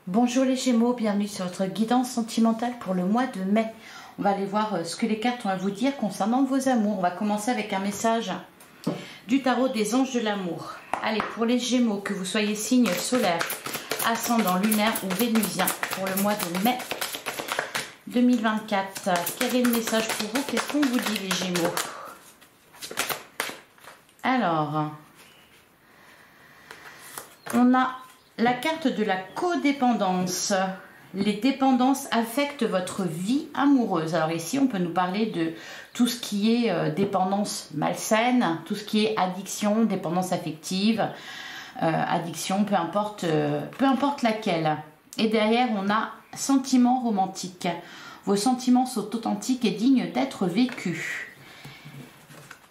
Bonjour les Gémeaux, bienvenue sur votre guidance sentimentale pour le mois de mai. On va aller voir ce que les cartes ont à vous dire concernant vos amours. On va commencer avec un message du tarot des anges de l'amour. Allez, pour les Gémeaux, que vous soyez signe solaire, ascendant, lunaire ou vénusien, pour le mois de mai 2024. Quel est le message pour vous? Qu'est-ce qu'on vous dit les Gémeaux? Alors, on a la carte de la codépendance. Les dépendances affectent votre vie amoureuse. Alors ici, on peut nous parler de tout ce qui est dépendance malsaine, tout ce qui est addiction, dépendance affective, addiction, peu importe laquelle. Et derrière, on a sentiments romantiques. Vos sentiments sont authentiques et dignes d'être vécus.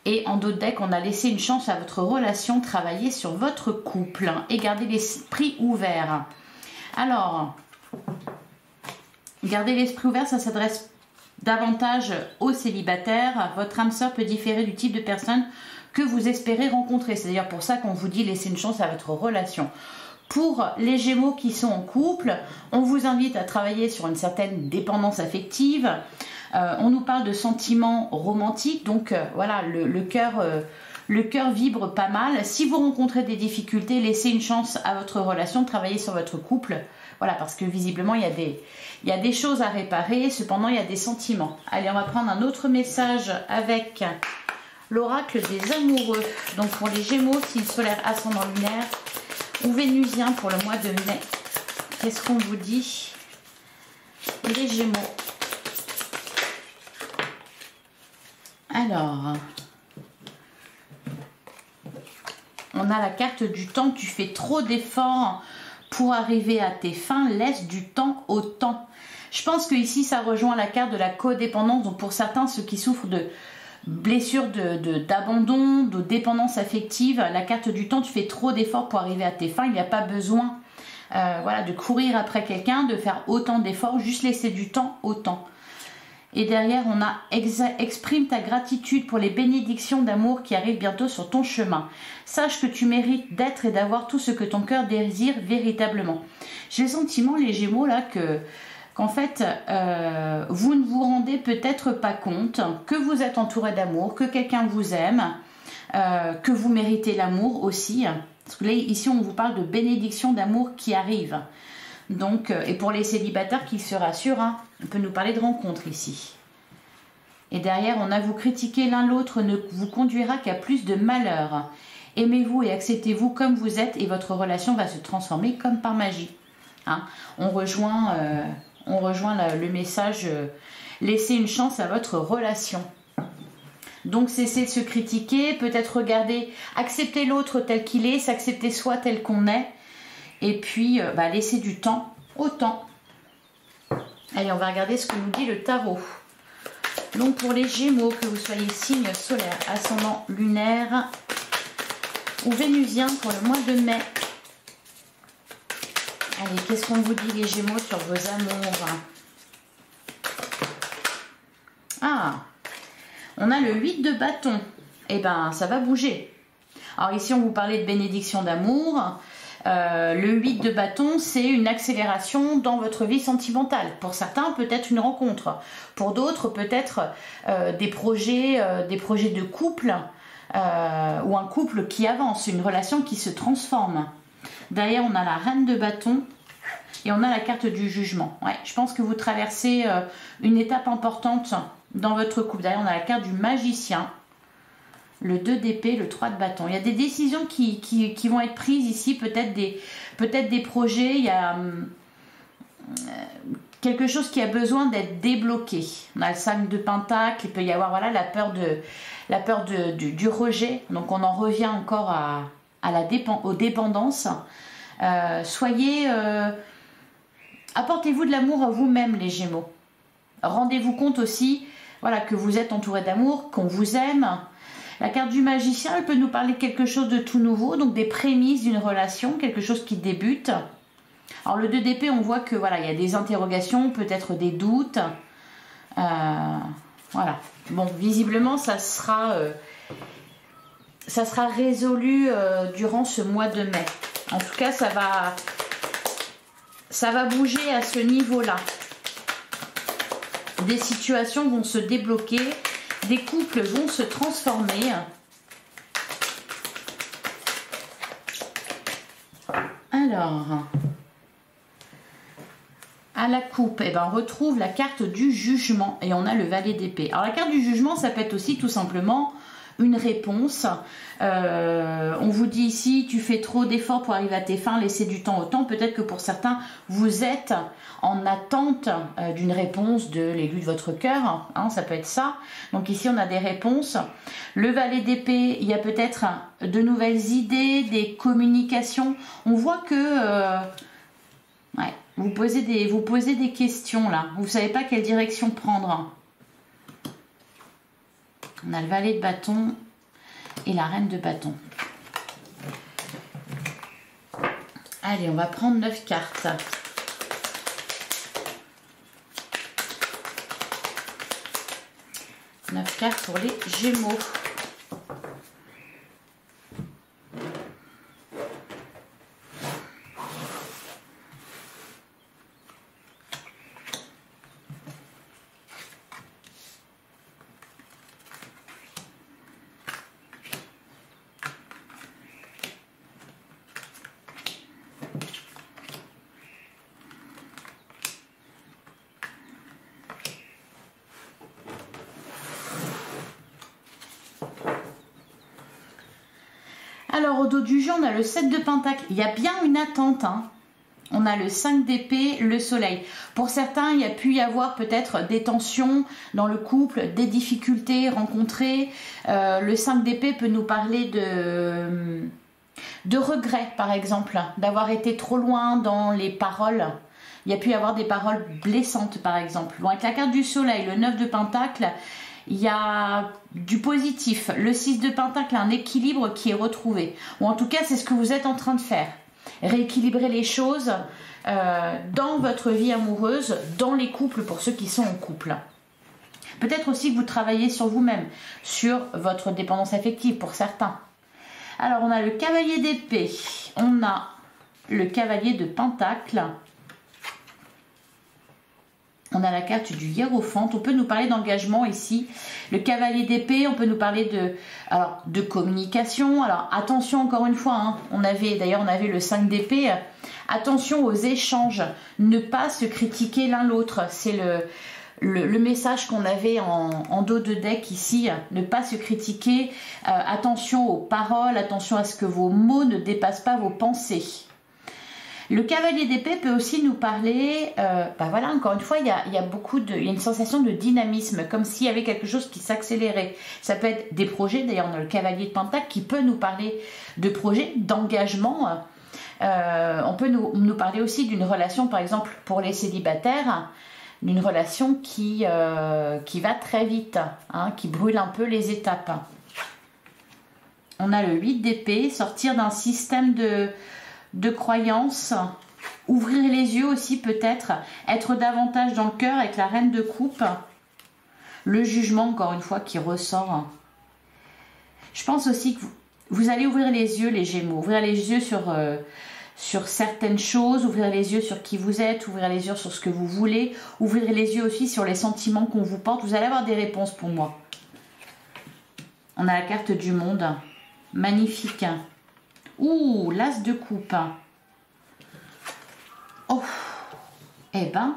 Et en d'autres decks, on a laissé une chance à votre relation, travailler sur votre couple et garder l'esprit ouvert. Alors, garder l'esprit ouvert, ça s'adresse davantage aux célibataires. Votre âme sœur peut différer du type de personne que vous espérez rencontrer. C'est d'ailleurs pour ça qu'on vous dit laisser une chance à votre relation. Pour les Gémeaux qui sont en couple, on vous invite à travailler sur une certaine dépendance affective. On nous parle de sentiments romantiques, donc voilà, le cœur vibre pas mal. Si vous rencontrez des difficultés, laissez une chance à votre relation, travaillez sur votre couple. Voilà, parce que visiblement, il y a des choses à réparer, cependant, il y a des sentiments. Allez, on va prendre un autre message avec l'oracle des amoureux. Donc pour les Gémeaux, signe solaire, ascendant, lunaire ou vénusien pour le mois de mai. Qu'est-ce qu'on vous dit les Gémeaux? Alors, on a la carte du temps. Tu fais trop d'efforts pour arriver à tes fins. Laisse du temps au temps. Je pense que ici, ça rejoint la carte de la codépendance. Donc, pour certains, ceux qui souffrent de blessures d'abandon, de dépendance affective, la carte du temps, tu fais trop d'efforts pour arriver à tes fins. Il n'y a pas besoin voilà, de courir après quelqu'un, de faire autant d'efforts. Juste laisser du temps au temps. Et derrière, on a exprime ta gratitude pour les bénédictions d'amour qui arrivent bientôt sur ton chemin. Sache que tu mérites d'être et d'avoir tout ce que ton cœur désire véritablement. J'ai le sentiment, les Gémeaux, là, qu'en fait, vous ne vous rendez peut-être pas compte que vous êtes entouré d'amour, que quelqu'un vous aime, que vous méritez l'amour aussi. Parce que là, ici, on vous parle de bénédictions d'amour qui arrivent. Donc, et pour les célibataires qui se rassurent, hein, on peut nous parler de rencontres ici. Et derrière, on a vous critiquer l'un l'autre ne vous conduira qu'à plus de malheur. Aimez-vous et acceptez-vous comme vous êtes et votre relation va se transformer comme par magie. Hein, on rejoint le message laissez une chance à votre relation. Donc cessez de se critiquer, peut-être regarder, accepter l'autre tel qu'il est, s'accepter soi tel qu'on est. Et puis, laisser du temps au temps. Allez, on va regarder ce que nous dit le tarot. Donc, pour les Gémeaux, que vous soyez signe solaire, ascendant, lunaire ou vénusien pour le mois de mai. Allez, qu'est-ce qu'on vous dit les Gémeaux sur vos amours? Ah, on a le 8 de bâton. Eh ben, ça va bouger. Alors ici, on vous parlait de bénédiction d'amour. Le 8 de bâton, c'est une accélération dans votre vie sentimentale. Pour certains, peut-être une rencontre. Pour d'autres, peut-être des projets de couple ou un couple qui avance, une relation qui se transforme. Derrière, on a la reine de bâton et on a la carte du jugement. Ouais, je pense que vous traversez une étape importante dans votre couple. Derrière, on a la carte du magicien. Le 2 d'épée, le 3 de bâton. Il y a des décisions qui vont être prises ici, peut-être des projets, il y a quelque chose qui a besoin d'être débloqué. On a le 5 de pentacle, il peut y avoir voilà, la peur du rejet, donc on en revient encore aux dépendances. Apportez-vous de l'amour à vous-même les Gémeaux. Rendez-vous compte aussi voilà, que vous êtes entouré d'amour, qu'on vous aime. La carte du magicien, elle peut nous parler de quelque chose de tout nouveau, donc des prémices d'une relation, quelque chose qui débute. Alors le 2 d'épée, on voit que voilà, il y a des interrogations, peut-être des doutes. Voilà. Bon, visiblement, ça sera résolu durant ce mois de mai. En tout cas, ça va Ça va bouger à ce niveau-là. Des situations vont se débloquer, des couples vont se transformer. Alors, à la coupe, eh ben, on retrouve la carte du jugement et on a le valet d'épée. Alors la carte du jugement, ça peut être aussi tout simplement une réponse. On vous dit ici, tu fais trop d'efforts pour arriver à tes fins, laissez du temps au temps. Peut-être que pour certains, vous êtes en attente d'une réponse de l'élu de votre cœur, hein, ça peut être ça. Donc ici, on a des réponses. Le valet d'épée, il y a peut-être de nouvelles idées, des communications. On voit que ouais, vous posez des questions là. Vous ne savez pas quelle direction prendre. On a le valet de bâton et la reine de bâton. Allez, on va prendre 9 cartes. Neuf cartes pour les Gémeaux. Alors, au dos du jeu, on a le 7 de pentacle. Il y a bien une attente, hein. On a le 5 d'épée, le soleil. Pour certains, il y a pu y avoir peut-être des tensions dans le couple, des difficultés rencontrées. Le 5 d'épée peut nous parler de regrets, par exemple, d'avoir été trop loin dans les paroles. Il y a pu y avoir des paroles blessantes, par exemple. Bon, avec la carte du soleil, le 9 de pentacle, il y a du positif. Le 6 de pentacle a un équilibre qui est retrouvé. Ou en tout cas, c'est ce que vous êtes en train de faire. Rééquilibrer les choses dans votre vie amoureuse, dans les couples pour ceux qui sont en couple. Peut-être aussi que vous travaillez sur vous-même, sur votre dépendance affective pour certains. Alors, on a le cavalier d'épée. On a le cavalier de pentacle. On a la carte du hiérophante. On peut nous parler d'engagement ici. Le cavalier d'épée, on peut nous parler de communication. Alors attention encore une fois, hein, on avait le 5 d'épée. Attention aux échanges. Ne pas se critiquer l'un l'autre. C'est le message qu'on avait en dos de deck ici. Ne pas se critiquer. Attention aux paroles. Attention à ce que vos mots ne dépassent pas vos pensées. Le cavalier d'épée peut aussi nous parler, voilà, encore une fois, il y a une sensation de dynamisme, comme s'il y avait quelque chose qui s'accélérait. Ça peut être des projets, d'ailleurs on a le cavalier de pentacle qui peut nous parler de projets, d'engagement. On peut nous parler aussi d'une relation, par exemple, pour les célibataires, d'une relation qui va très vite, hein, qui brûle un peu les étapes. On a le 8 d'épée, sortir d'un système de croyances, ouvrir les yeux aussi peut-être, être davantage dans le cœur avec la reine de coupe, le jugement encore une fois qui ressort. Je pense aussi que vous allez ouvrir les yeux les Gémeaux, ouvrir les yeux sur certaines choses, ouvrir les yeux sur qui vous êtes, ouvrir les yeux sur ce que vous voulez, ouvrir les yeux aussi sur les sentiments qu'on vous porte. Vous allez avoir des réponses pour moi. On a la carte du monde, magnifique. Ouh, l'as de coupe. Oh, eh ben,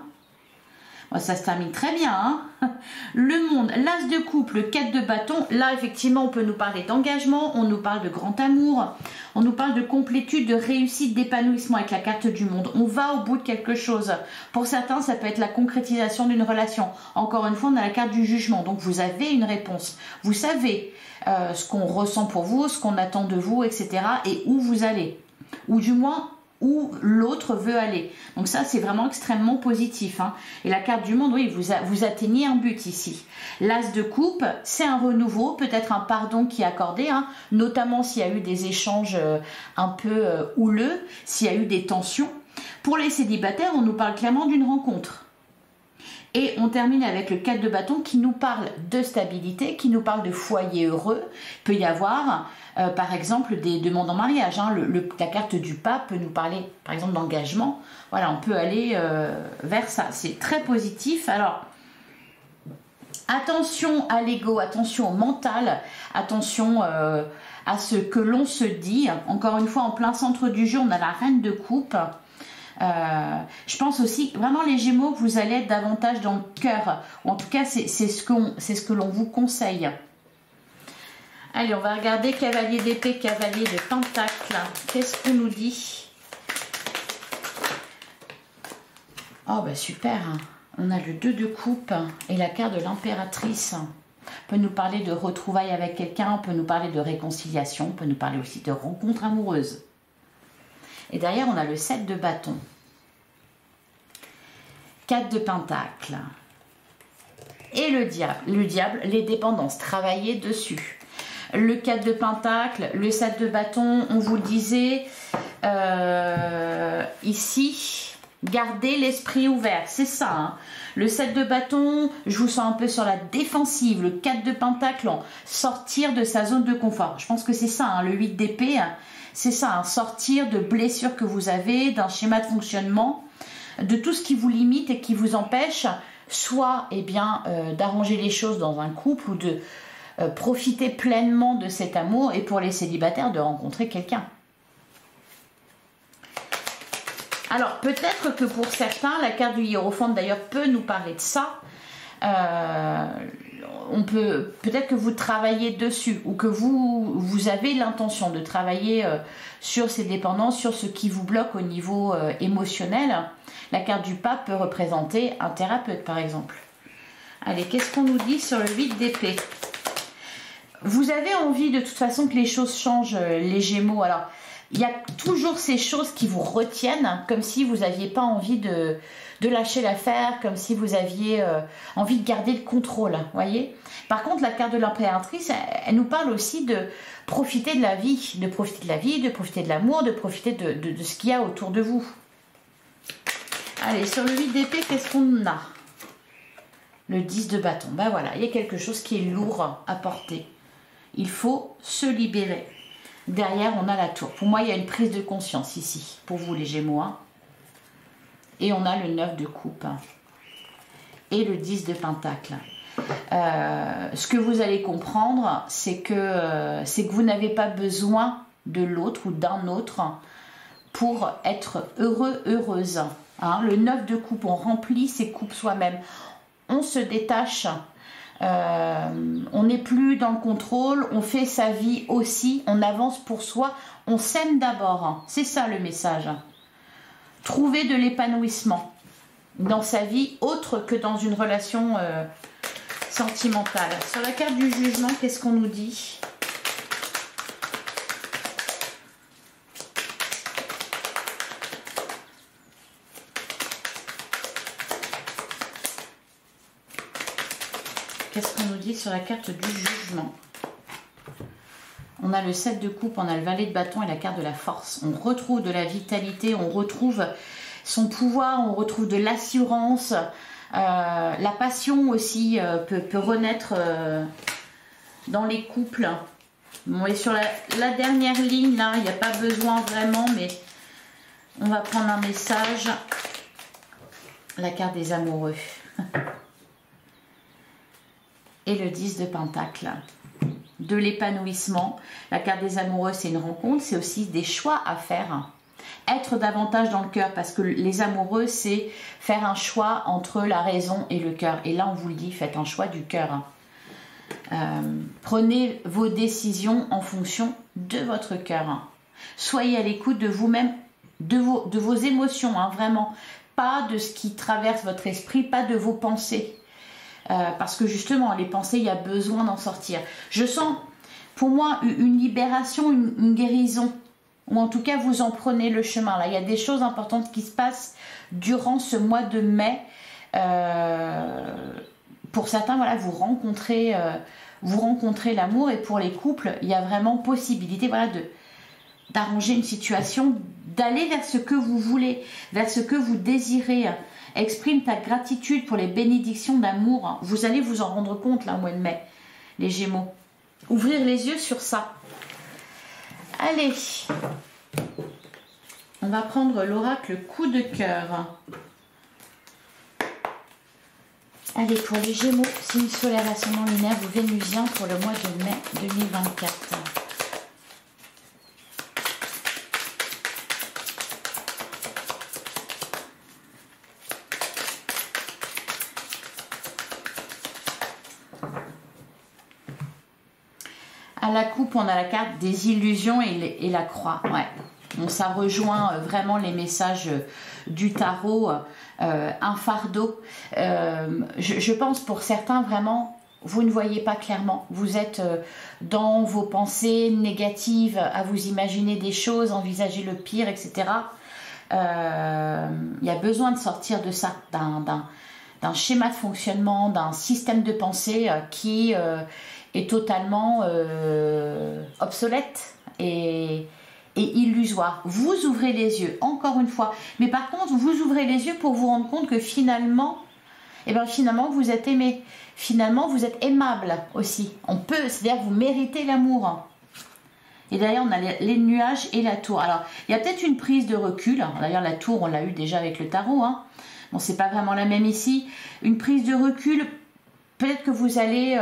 ça se termine très bien. Hein, le monde, l'as de coupe, le 4 de bâton. Là, effectivement, on peut nous parler d'engagement, on nous parle de grand amour, on nous parle de complétude, de réussite, d'épanouissement avec la carte du monde. On va au bout de quelque chose. Pour certains, ça peut être la concrétisation d'une relation. Encore une fois, on a la carte du jugement. Donc, vous avez une réponse. Vous savez ce qu'on ressent pour vous, ce qu'on attend de vous, etc. et où vous allez. Ou du moins, où l'autre veut aller. Donc ça, c'est vraiment extrêmement positif. Hein. Et la carte du monde, oui, vous atteignez un but ici. L'as de coupe, c'est un renouveau, peut-être un pardon qui est accordé, hein, notamment s'il y a eu des échanges un peu houleux, s'il y a eu des tensions. Pour les célibataires, on nous parle clairement d'une rencontre. Et on termine avec le 4 de bâton qui nous parle de stabilité, qui nous parle de foyer heureux. Il peut y avoir, par exemple, des demandes en mariage. Hein. La carte du pape peut nous parler, par exemple, d'engagement. Voilà, on peut aller vers ça. C'est très positif. Alors, attention à l'ego, attention au mental, attention à ce que l'on se dit. Encore une fois, en plein centre du jeu, on a la reine de coupe. Je pense aussi, vraiment les Gémeaux, vous allez être davantage dans le cœur. Ou en tout cas, c'est ce que l'on vous conseille. Allez, on va regarder cavalier d'épée, cavalier de pentacle. Qu'est-ce qu'on nous dit? Oh, bah super. On a le 2 de coupe et la carte de l'impératrice. On peut nous parler de retrouvailles avec quelqu'un, on peut nous parler de réconciliation, on peut nous parler aussi de rencontres amoureuses. Et derrière, on a le 7 de bâton. 4 de pentacle. Et le diable. Le diable, les dépendances, travailler dessus. Le 4 de pentacle, le 7 de bâton, on vous le disait, ici, gardez l'esprit ouvert, c'est ça. Hein. Le 7 de bâton, je vous sens un peu sur la défensive. Le 4 de pentacle, sortir de sa zone de confort. Je pense que c'est ça, hein. Le 8 d'épée, c'est ça, hein. Sortir de blessures que vous avez, d'un schéma de fonctionnement, de tout ce qui vous limite et qui vous empêche, soit eh bien, d'arranger les choses dans un couple ou de profiter pleinement de cet amour, et pour les célibataires, de rencontrer quelqu'un. Alors, peut-être que pour certains, la carte du hiérophant d'ailleurs peut nous parler de ça. Peut-être que vous travaillez dessus, ou que vous avez l'intention de travailler sur ces dépendances, sur ce qui vous bloque au niveau émotionnel. La carte du pape peut représenter un thérapeute, par exemple. Allez, qu'est-ce qu'on nous dit sur le 8 d'épée? Vous avez envie de toute façon que les choses changent, les Gémeaux. Alors, il y a toujours ces choses qui vous retiennent, comme si vous n'aviez pas envie de lâcher l'affaire, comme si vous aviez envie de garder le contrôle, voyez. Par contre, la carte de l'impératrice, elle nous parle aussi de profiter de la vie, de profiter de la vie, de profiter de l'amour, de profiter de ce qu'il y a autour de vous. Allez, sur le 8 d'épée, qu'est-ce qu'on a? Le 10 de bâton. Ben voilà, il y a quelque chose qui est lourd à porter. Il faut se libérer. Derrière, on a la tour. Pour moi, il y a une prise de conscience ici, pour vous les Gémeaux. Hein. Et on a le 9 de coupe. Et le 10 de pentacle. Ce que vous allez comprendre, c'est que vous n'avez pas besoin de l'autre ou d'un autre pour être heureux, heureuse. Hein. Le 9 de coupe, on remplit ses coupes soi-même. On se détache. On n'est plus dans le contrôle, on fait sa vie aussi, on avance pour soi, on s'aime d'abord. C'est ça le message. Trouver de l'épanouissement dans sa vie autre que dans une relation sentimentale. Sur la carte du jugement, qu'est-ce qu'on nous dit? Qu'est-ce qu'on nous dit sur la carte du jugement? On a le 7 de coupe, on a le valet de bâton et la carte de la force. On retrouve de la vitalité, on retrouve son pouvoir, on retrouve de l'assurance. La passion aussi peut renaître dans les couples. Bon, et sur la dernière ligne, là, il n'y a pas besoin vraiment, mais on va prendre un message. La carte des amoureux. Et le 10 de pentacle, de l'épanouissement. La carte des amoureux, c'est une rencontre, c'est aussi des choix à faire. Être davantage dans le cœur, parce que les amoureux, c'est faire un choix entre la raison et le cœur. Et là, on vous le dit, faites un choix du cœur. Prenez vos décisions en fonction de votre cœur. Soyez à l'écoute de vous-même, de vos émotions, hein, vraiment. Pas de ce qui traverse votre esprit, pas de vos pensées. Parce que justement, les pensées, il y a besoin d'en sortir. Je sens, pour moi, une libération, une guérison. Ou en tout cas, vous en prenez le chemin. Là, il y a des choses importantes qui se passent durant ce mois de mai. Pour certains, voilà, vous rencontrez l'amour. Et pour les couples, il y a vraiment possibilité, voilà, d'arranger une situation, d'aller vers ce que vous voulez, vers ce que vous désirez. Exprime ta gratitude pour les bénédictions d'amour. Vous allez vous en rendre compte là au mois de mai, les Gémeaux. Ouvrir les yeux sur ça. Allez, on va prendre l'oracle coup de cœur. Allez, pour les Gémeaux, signe solaire, ascendant lunaire ou vénusien pour le mois de mai 2024. À la coupe, on a la carte des illusions et la croix. Ouais. Bon, ça rejoint vraiment les messages du tarot, un fardeau. Je pense pour certains, vraiment, vous ne voyez pas clairement. Vous êtes dans vos pensées négatives, à vous imaginer des choses, envisager le pire, etc. Il y a besoin de sortir de ça, d'un schéma de fonctionnement, d'un système de pensée qui est totalement obsolète et illusoire. Vous ouvrez les yeux, encore une fois. Mais par contre, vous ouvrez les yeux pour vous rendre compte que finalement, finalement, vous êtes aimé. Finalement, vous êtes aimable aussi. On peut, c'est-à-dire vous méritez l'amour. Et d'ailleurs, on a les nuages et la tour. Alors, il y a peut-être une prise de recul. D'ailleurs, la tour, on l'a eu déjà avec le tarot. Hein. Bon, c'est pas vraiment la même ici. Une prise de recul, peut-être que vous allez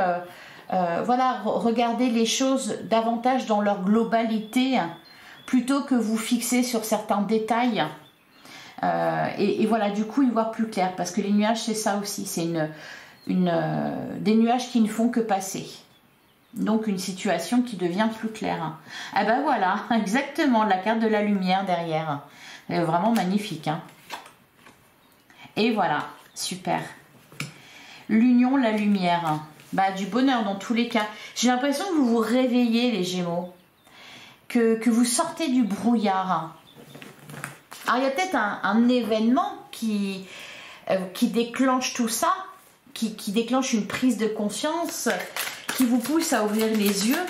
voilà, regarder les choses davantage dans leur globalité, plutôt que vous fixer sur certains détails. Et voilà, du coup, y voir plus clair. Parce que les nuages, c'est ça aussi. C'est des nuages qui ne font que passer. Donc, une situation qui devient plus claire. Ah ben voilà, exactement, la carte de la lumière derrière. Elle est vraiment magnifique. Hein. Et voilà, super. L'union, la lumière. Bah, du bonheur dans tous les cas. J'ai l'impression que vous vous réveillez, les Gémeaux. Que vous sortez du brouillard. Alors, il y a peut-être un événement qui déclenche tout ça, qui déclenche une prise de conscience, qui vous pousse à ouvrir les yeux.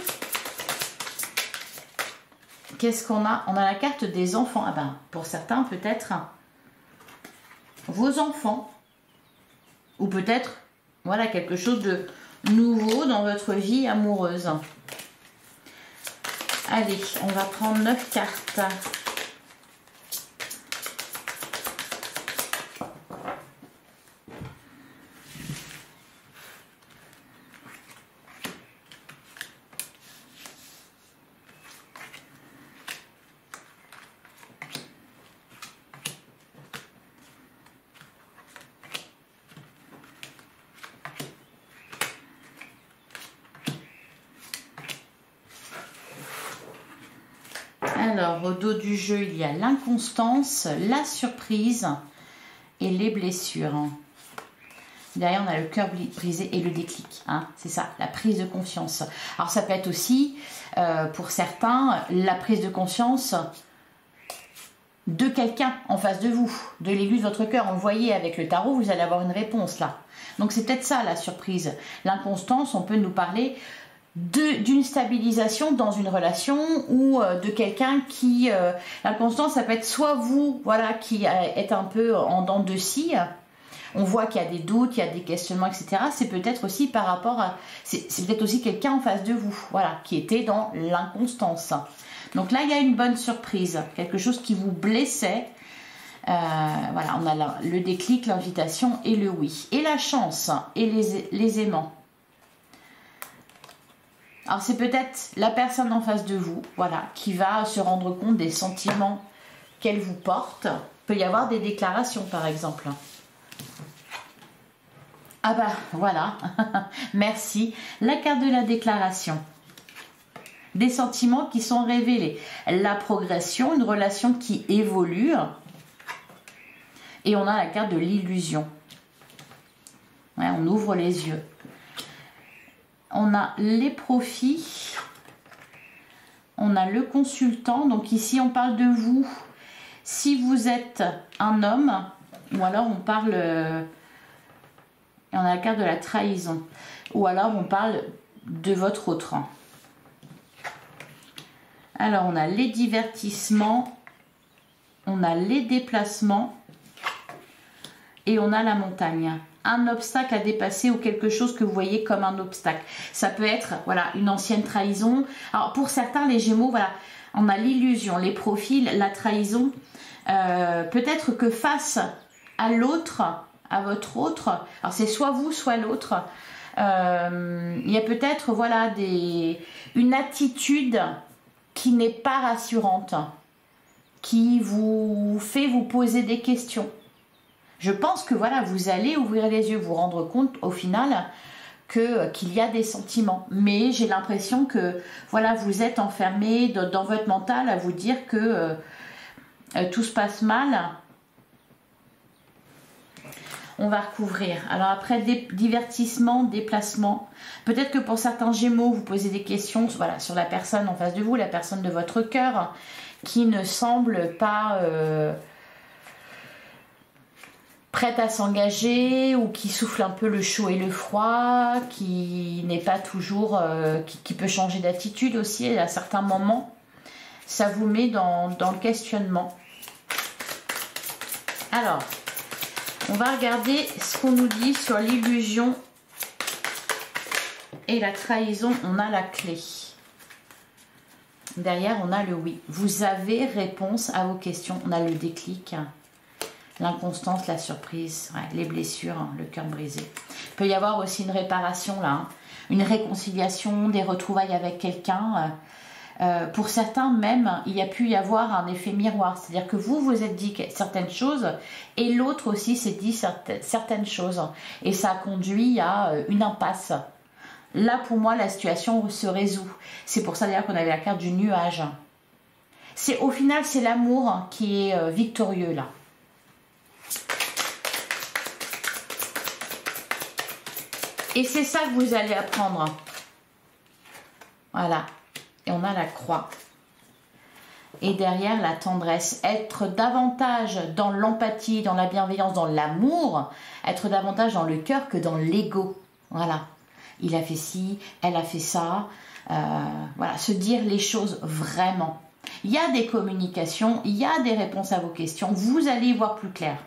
Qu'est-ce qu'on a? On a la carte des enfants. Ah ben, pour certains, peut-être vos enfants. Ou peut-être, voilà, quelque chose de nouveau dans votre vie amoureuse. Allez, on va prendre 9 cartes. Alors, au dos du jeu, il y a l'inconstance, la surprise et les blessures. Derrière, on a le cœur brisé et le déclic. Hein, c'est ça, la prise de conscience. Alors, ça peut être aussi, pour certains, la prise de conscience de quelqu'un en face de vous, de l'élu de votre cœur. On le voyait avec le tarot, vous allez avoir une réponse là. Donc, c'est peut-être ça, la surprise. L'inconstance, on peut nous parler d'une stabilisation dans une relation ou de quelqu'un qui... l'inconstance, ça peut être soit vous, voilà, qui êtes un peu en dents de scie. On voit qu'il y a des doutes, il y a des questionnements, etc. C'est peut-être aussi par rapport à... C'est peut-être aussi quelqu'un en face de vous, voilà, qui était dans l'inconstance. Donc là, il y a une bonne surprise, quelque chose qui vous blessait. Voilà, on a le déclic, l'invitation et le oui. Et la chance et les aimants. Alors c'est peut-être la personne en face de vous, voilà, qui va se rendre compte des sentiments qu'elle vous porte. Il peut y avoir des déclarations, par exemple. Ah bah voilà, merci. La carte de la déclaration. Des sentiments qui sont révélés. La progression, une relation qui évolue. Et on a la carte de l'illusion. Ouais, on ouvre les yeux. On a les profits, on a le consultant, donc ici on parle de vous, si vous êtes un homme, ou alors on parle, on a la carte de la trahison, ou alors on parle de votre autre. Alors, on a les divertissements, on a les déplacements et on a la montagne. Un obstacle à dépasser ou quelque chose que vous voyez comme un obstacle. Ça peut être, voilà, une ancienne trahison. Alors, pour certains, les Gémeaux, voilà, on a l'illusion, les profils, la trahison. Peut-être que face à l'autre, à votre autre, alors c'est soit vous, soit l'autre, il y a peut-être, voilà, une attitude qui n'est pas rassurante, qui vous fait vous poser des questions. Je pense que voilà, vous allez ouvrir les yeux, vous rendre compte au final qu'il y a des sentiments. Mais j'ai l'impression que voilà, vous êtes enfermé dans votre mental à vous dire que tout se passe mal. On va recouvrir. Alors après, divertissement, déplacement. Peut-être que pour certains Gémeaux, vous posez des questions, voilà, sur la personne en face de vous, la personne de votre cœur, qui ne semble pas prête à s'engager, ou qui souffle un peu le chaud et le froid, qui n'est pas toujours, qui peut changer d'attitude aussi à certains moments. Ça vous met dans le questionnement. Alors, on va regarder ce qu'on nous dit sur l'illusion et la trahison. On a la clé. Derrière, on a le oui. Vous avez réponse à vos questions. On a le déclic, l'inconstance, la surprise, ouais, les blessures, hein, le cœur brisé. Il peut y avoir aussi une réparation là, hein, une réconciliation, des retrouvailles avec quelqu'un. Pour certains même, il y a pu y avoir un effet miroir. C'est-à-dire que vous vous êtes dit certaines choses et l'autre aussi s'est dit certaines choses. Et ça a conduit à une impasse. Là, pour moi, la situation se résout. C'est pour ça d'ailleurs qu'on avait la carte du nuage. Au final, c'est l'amour qui est victorieux là. Et c'est ça que vous allez apprendre. Voilà. Et on a la croix. Et derrière, la tendresse. Être davantage dans l'empathie, dans la bienveillance, dans l'amour. Être davantage dans le cœur que dans l'ego. Voilà. Il a fait ci, elle a fait ça. Voilà. Se dire les choses vraiment. Il y a des communications, il y a des réponses à vos questions. Vous allez y voir plus clair.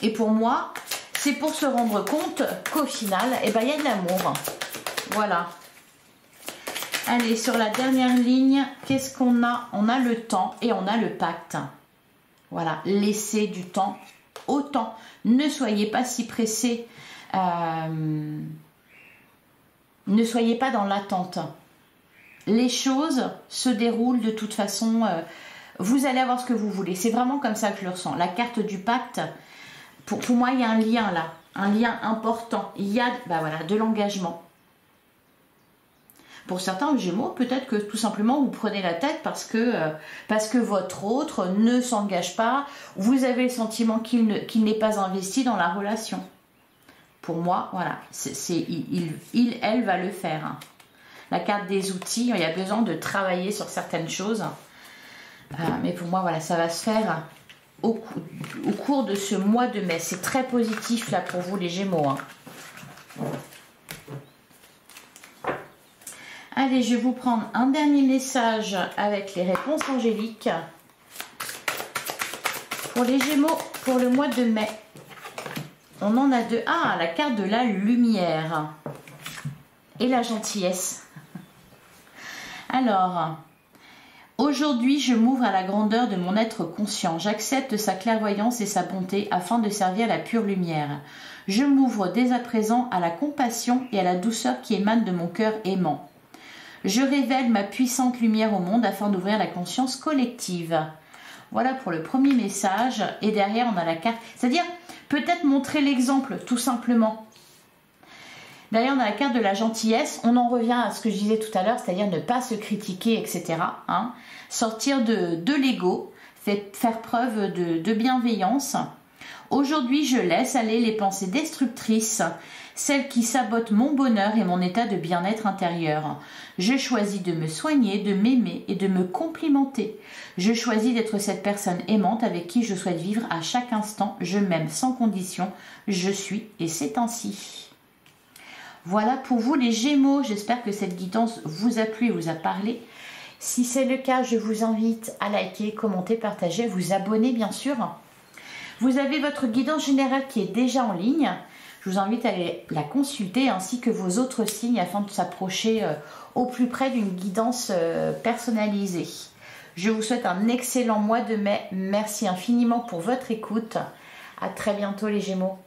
Et pour moi, c'est pour se rendre compte qu'au final, eh ben, il y a de l'amour. Voilà. Allez, sur la dernière ligne, qu'est-ce qu'on a? On a le temps et on a le pacte. Voilà, laissez du temps au temps. Ne soyez pas si pressés. Ne soyez pas dans l'attente. Les choses se déroulent de toute façon. Vous allez avoir ce que vous voulez. C'est vraiment comme ça que je le ressens. La carte du pacte, pour moi, il y a un lien là. Un lien important. Il y a voilà, de l'engagement. Pour certains Gémeaux, peut-être que tout simplement vous prenez la tête parce que votre autre ne s'engage pas. Vous avez le sentiment qu'il n'est pas investi dans la relation. Pour moi, voilà, elle va le faire. Hein. La carte des outils, il y a besoin de travailler sur certaines choses. Mais pour moi, voilà, ça va se faire au cours de ce mois de mai. C'est très positif là pour vous les Gémeaux. Hein. Allez, je vais vous prendre un dernier message avec les réponses angéliques. Pour les Gémeaux, pour le mois de mai, on en a deux. Ah, la carte de la lumière et la gentillesse. Alors, aujourd'hui, je m'ouvre à la grandeur de mon être conscient. J'accepte sa clairvoyance et sa bonté afin de servir la pure lumière. Je m'ouvre dès à présent à la compassion et à la douceur qui émanent de mon cœur aimant. Je révèle ma puissante lumière au monde afin d'ouvrir la conscience collective. Voilà pour le premier message. Et derrière, on a la carte. C'est-à-dire, peut-être montrer l'exemple, tout simplement. Derrière, on a la carte de la gentillesse. On en revient à ce que je disais tout à l'heure, c'est-à-dire ne pas se critiquer, etc. Hein. Sortir de l'ego, faire preuve de bienveillance. Aujourd'hui, je laisse aller les pensées destructrices, celles qui sabotent mon bonheur et mon état de bien-être intérieur. Je choisis de me soigner, de m'aimer et de me complimenter. Je choisis d'être cette personne aimante avec qui je souhaite vivre à chaque instant. Je m'aime sans condition. Je suis et c'est ainsi. Voilà pour vous les Gémeaux. J'espère que cette guidance vous a plu et vous a parlé. Si c'est le cas, je vous invite à liker, commenter, partager, vous abonner bien sûr. Vous avez votre guidance générale qui est déjà en ligne. Je vous invite à aller la consulter ainsi que vos autres signes afin de s'approcher au plus près d'une guidance personnalisée. Je vous souhaite un excellent mois de mai. Merci infiniment pour votre écoute. À très bientôt les Gémeaux.